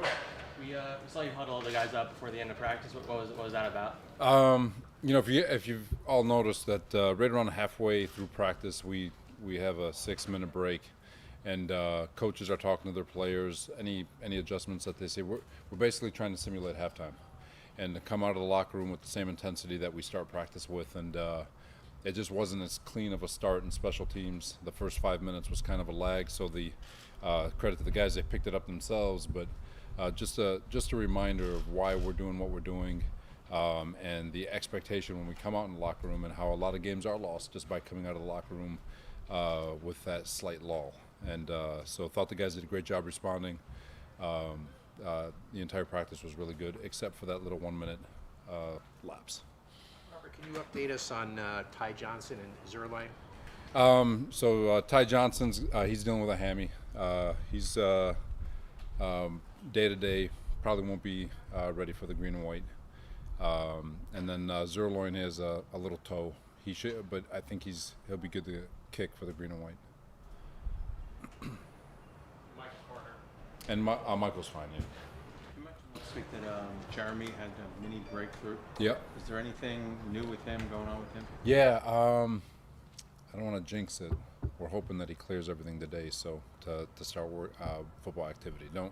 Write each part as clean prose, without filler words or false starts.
Coach, we saw you huddle all the guys up before the end of practice. What was that about? If you've all noticed that right around halfway through practice, we have a 6 minute break, and coaches are talking to their players. Any adjustments that they say, we're basically trying to simulate halftime, and to come out of the locker room with the same intensity that we start practice with, and it just wasn't as clean of a start in special teams. The first 5 minutes was kind of a lag, so the credit to the guys, they picked it up themselves, but just a reminder of why we're doing what we're doing. And the expectation when we come out in the locker room, and how a lot of games are lost just by coming out of the locker room with that slight lull. And so thought the guys did a great job responding. The entire practice was really good, except for that little 1 minute lapse. Robert, can you update us on Ty Johnson and Zerline? Ty Johnson's he's dealing with a hammy. He's day to day probably won't be ready for the green and white. And then Zerloin has a little toe. He should, but I think he'll be good to kick for the green and white. Michael Carter. And Michael's fine. Yeah. You mentioned last week that Jeremy had a mini breakthrough. Yep. Is there anything new with him going on with him? Yeah. I don't want to jinx it. We're hoping that he clears everything today, so to start football activity. No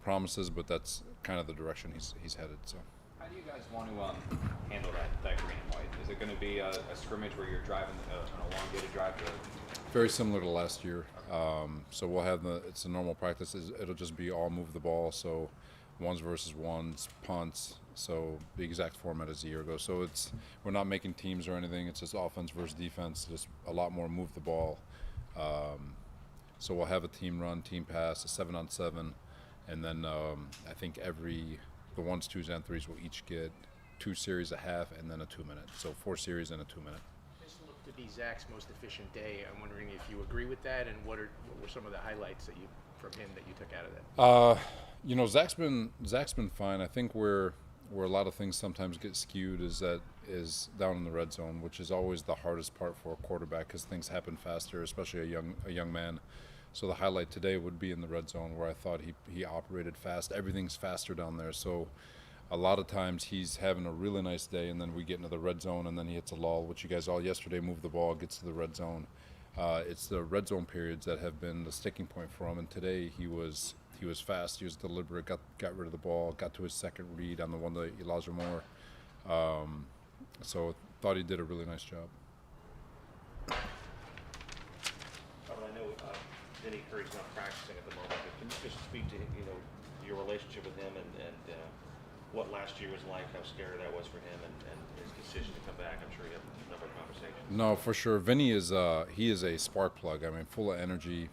promises, but that's kind of the direction he's headed. So. How do you guys want to handle that green and white? Is it going to be a scrimmage where you're driving an elongated drive to? Very similar to last year. So we'll have it's a normal practice. It'll just be all move the ball. So ones versus ones, punts. So the exact format as a year ago. So we're not making teams or anything. It's just offense versus defense. Just a lot more move the ball. So we'll have a team run, team pass, a 7-on-7, and then I think the 1s, 2s, and 3s will each get 2 series a half and then a 2 minute. So 4 series and a 2 minute. This looked to be Zach's most efficient day. I'm wondering if you agree with that, and what were some of the highlights from him that you took out of that? Zach's been fine. I think where a lot of things sometimes get skewed is down in the red zone, which is always the hardest part for a quarterback because things happen faster, especially a young man. So the highlight today would be in the red zone, where I thought he operated fast. Everything's faster down there. So a lot of times he's having a really nice day, and then we get into the red zone, and then he hits a lull, which you guys all yesterday moved the ball, gets to the red zone. It's the red zone periods that have been the sticking point for him, and today he was fast, he was deliberate, got rid of the ball, got to his second read on the one to Elijah Moore. So thought he did a really nice job. I know Vinny Curry's not practicing at the moment, but can you just speak to your relationship with him and what last year was like, how scary that was for him, and his decision to come back? I'm sure you had a number of conversations. No, for sure. Vinny is a spark plug. I mean, full of energy.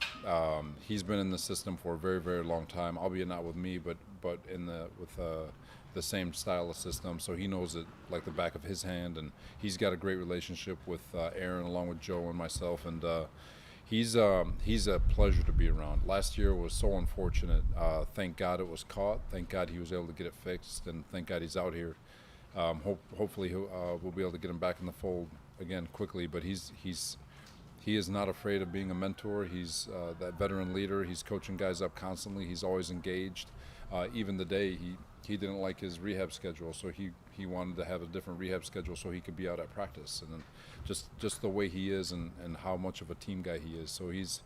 He's been in the system for a very, very long time, albeit not with me, but with the same style of system. So he knows it like the back of his hand, and he's got a great relationship with Aaron, along with Joe and myself, and he's a pleasure to be around. Last year was so unfortunate. Thank God it was caught. Thank God he was able to get it fixed, and thank God he's out here. Hopefully we'll be able to get him back in the fold again quickly. But he is not afraid of being a mentor. He's that veteran leader. He's coaching guys up constantly. He's always engaged. Even today, he didn't like his rehab schedule, so he wanted to have a different rehab schedule so he could be out at practice. And then just the way he is, and how much of a team guy he is. So he's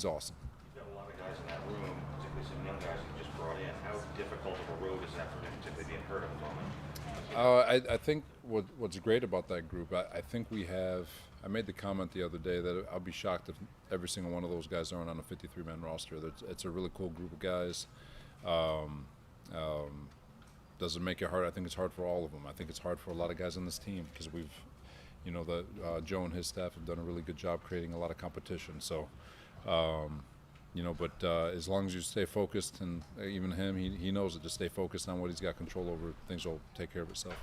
awesome. You've got a lot of guys in that room, particularly some young guys you just brought in. How difficult of a road is that for him, particularly being hurt at the moment? I think what's great about that group, I think we have. I made the comment the other day that I'll be shocked if every single one of those guys aren't on a 53-man roster. It's a really cool group of guys. Does it make it hard? I think it's hard for all of them. I think it's hard for a lot of guys on this team because Joe and his staff have done a really good job creating a lot of competition. So, but as long as you stay focused, and even him, he knows it. Just stay focused on what he's got control over. Things will take care of itself.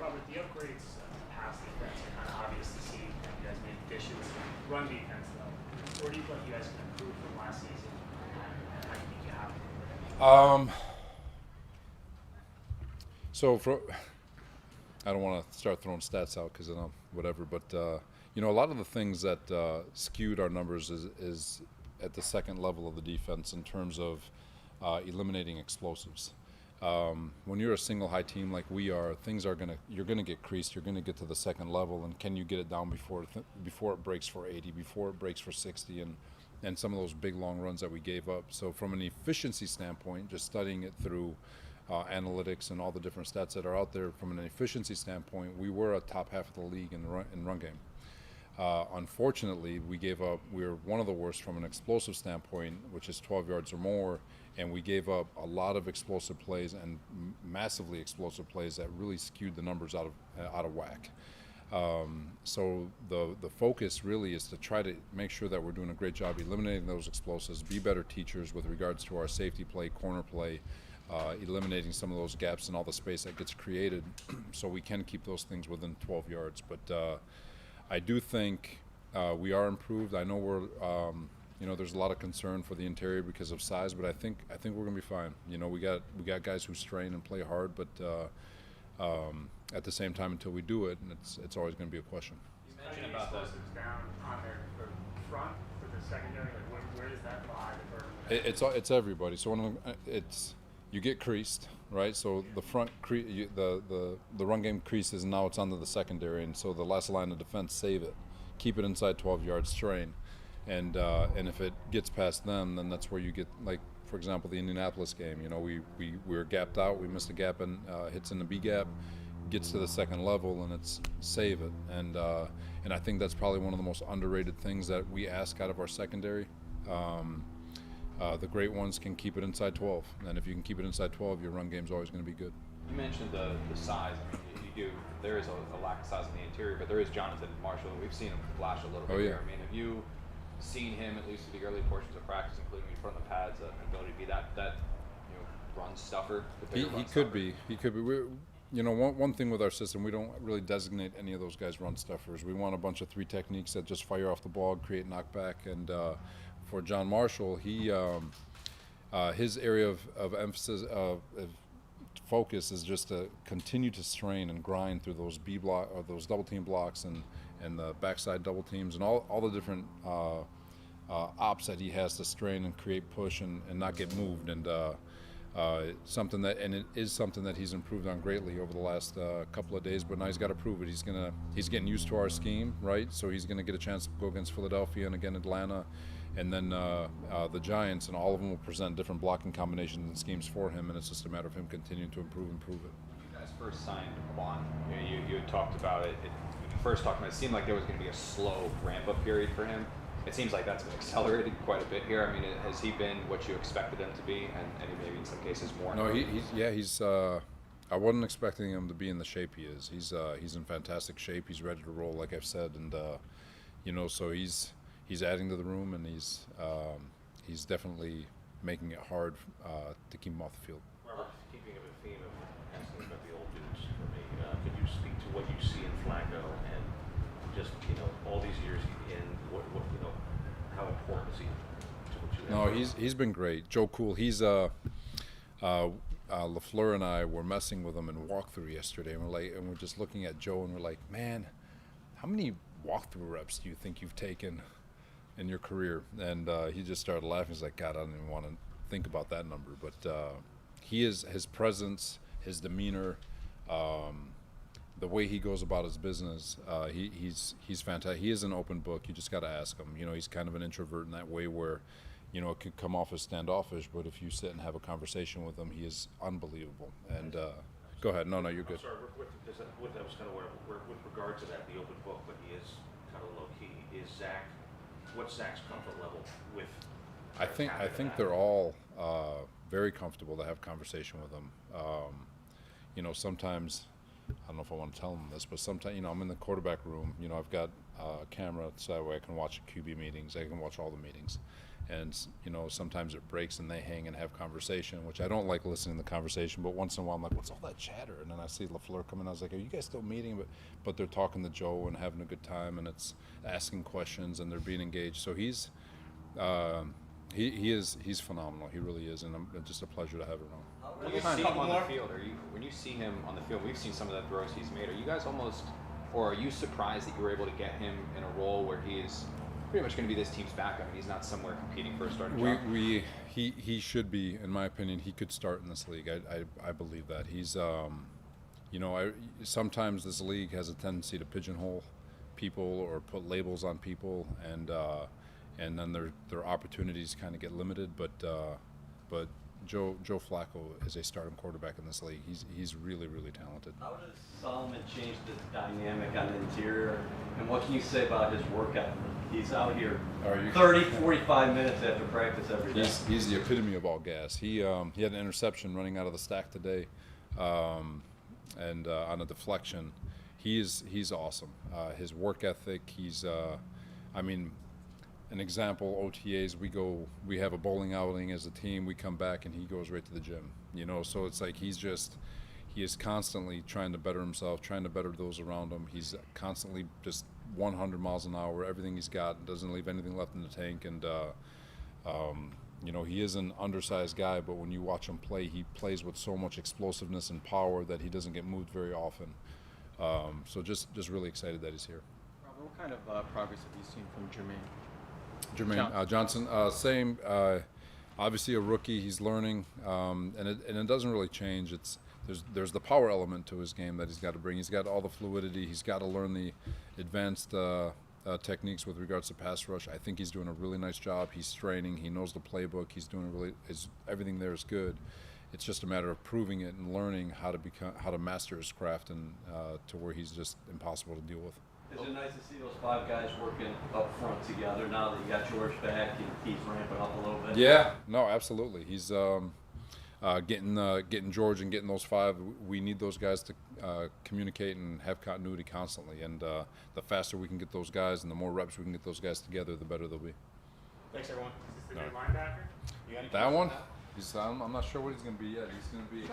Robert, the upgrades pass defense are kind of obvious to see. You guys made additions. Run defense, though, where do you feel like you guys can improve from last season? And how do you think you have? I don't want to start throwing stats out because whatever, but a lot of the things that skewed our numbers is at the second level of the defense in terms of eliminating explosives. When you're a single high team like we are, you're gonna get creased. You're gonna get to the second level, and can you get it down before it breaks for 80, before it breaks for 60, and some of those big long runs that we gave up. So from an efficiency standpoint, just studying it through analytics and all the different stats that are out there, from an efficiency standpoint, we were a top half of the league in the run game. Unfortunately, we were one of the worst from an explosive standpoint, which is 12 yards or more, and we gave up a lot of explosive plays and massively explosive plays that really skewed the numbers out of whack. So the focus really is to try to make sure that we're doing a great job eliminating those explosives, be better teachers with regards to our safety play, corner play, eliminating some of those gaps and all the space that gets created so we can keep those things within 12 yards. But I do think we are improved. I know there's a lot of concern for the interior because of size, but I think we're going to be fine. We got guys who strain and play hard, but at the same time, until we do it, and it's always going to be a question. You mentioned about the explosives down on their front for the secondary. Like where does that lie? It's everybody. So you get creased, right? So the front the run game creases, and now it's onto the secondary, and so the last line of defense save it, keep it inside 12 yards, strain, and if it gets past them, then that's where you get, like, for example, the Indianapolis game. We were gapped out, we missed a gap and hits in the B gap, gets to the second level, and it's save it, and I think that's probably one of the most underrated things that we ask out of our secondary. The great ones can keep it inside 12, and if you can keep it inside 12, your run game's always going to be good. You mentioned the size. I mean, there is a lack of size in the interior, but there is Jonathan Marshall. We've seen him flash a little bit here. I mean, have you seen him, at least in the early portions of practice, including in front of the pads, an ability to be that run stuffer? He could be. One thing with our system, we don't really designate any of those guys run stuffers. We want a bunch of 3 techniques that just fire off the ball, create knockback, and for John Marshall, his area of emphasis of focus is just to continue to strain and grind through those B block or those double team blocks and the backside double teams and all the different ops that he has to strain and create push and not get moved, and it is something that he's improved on greatly over the last couple of days. But now he's got to prove it. He's getting used to our scheme, right? So he's gonna get a chance to go against Philadelphia and again Atlanta, and then the Giants, and all of them will present different blocking combinations and schemes for him, and it's just a matter of him continuing to improve. When you guys first signed Quan, you had talked about it. When you first talked about it, it seemed like there was going to be a slow ramp-up period for him. It seems like that's been accelerated quite a bit here. I mean, has he been what you expected him to be, and maybe in some cases more? No, he's. I wasn't expecting him to be in the shape he is. He's in fantastic shape. He's ready to roll, like I've said, and so he's adding to the room, and he's definitely making it hard to keep him off the field. Robert, keeping up a theme of asking about the old dudes for me, could you speak to what you see in Flacco and just all these years in what how important is he to what you have? No, he's been great. Joe Cool, he's LaFleur and I were messing with him in walkthrough yesterday, and we're just looking at Joe, and we're like, man, how many walkthrough reps do you think you've taken in your career? And he just started laughing. He's like, God, I don't even want to think about that number. But his presence, his demeanor, the way he goes about his business, he's fantastic. He is an open book. You just got to ask him. He's kind of an introvert in that way where, it could come off as standoffish, but if you sit and have a conversation with him, he is unbelievable. And go ahead. No, you're good. I'm sorry, that was kind of where with regard to that, the open book, but he is kind of low key. Is Zach? What's Zach's comfort level with? I think they're all very comfortable to have conversation with him. Sometimes, I don't know if I want to tell them this, but sometimes, I'm in the quarterback room. I've got a camera so that way I can watch QB meetings. I can watch all the meetings. And, sometimes it breaks and they hang and have conversation, which I don't like listening to the conversation, but once in a while I'm like, what's all that chatter? And then I see LaFleur come in, I was like, are you guys still meeting? But they're talking to Joe and having a good time, and it's asking questions and they're being engaged. So he's phenomenal. He really is, and it's just a pleasure to have him around. When you see him on the field, when you see him on the field, we've seen some of the throws he's made. Are you guys are you surprised that you were able to get him in a role where he is pretty much going to be this team's backup. I mean, he's not somewhere competing for a starting job. He should be, in my opinion, he could start in this league. I believe that. He's, you know, sometimes this league has a tendency to pigeonhole people or put labels on people, and then their opportunities kind of get limited. But Joe Flacco is a starting quarterback in this league. He's really, really talented. How does Solomon change the dynamic on the interior, and what can you say about his work ethic? He's out here 30, 45 minutes after practice every day. He's the epitome of all gas. He had an interception running out of the stack today, and on a deflection. He's awesome. His work ethic. I mean, an example, OTAs, we have a bowling outing as a team, we come back and he goes right to the gym, you know, so it's like he is constantly trying to better himself, trying to better those around him. He's constantly just 100 miles an hour, everything he's got, doesn't leave anything left in the tank, and you know, he is an undersized guy, but when you watch him play, he plays with so much explosiveness and power that he doesn't get moved very often. So just really excited that he's here. Robert, what kind of progress have you seen from Jermaine? Johnson, same. Obviously a rookie, he's learning, and it doesn't really change. There's the power element to his game that he's got to bring. He's got all the fluidity. He's got to learn the advanced techniques with regards to pass rush. I think he's doing a really nice job. He's training. He knows the playbook. He's doing everything there is good. It's just a matter of proving it and learning how to master his craft, and to where he's just impossible to deal with. Is it nice to see those 5 guys working up front together now that you got George back and he's ramping up a little bit? Yeah, no, absolutely. He's getting George and getting those 5. We need those guys to communicate and have continuity constantly. And the faster we can get those guys and the more reps we can get those guys together, the better they'll be. Thanks, everyone. Is this the new linebacker? That one? I'm not sure what he's going to be yet. He's going to be.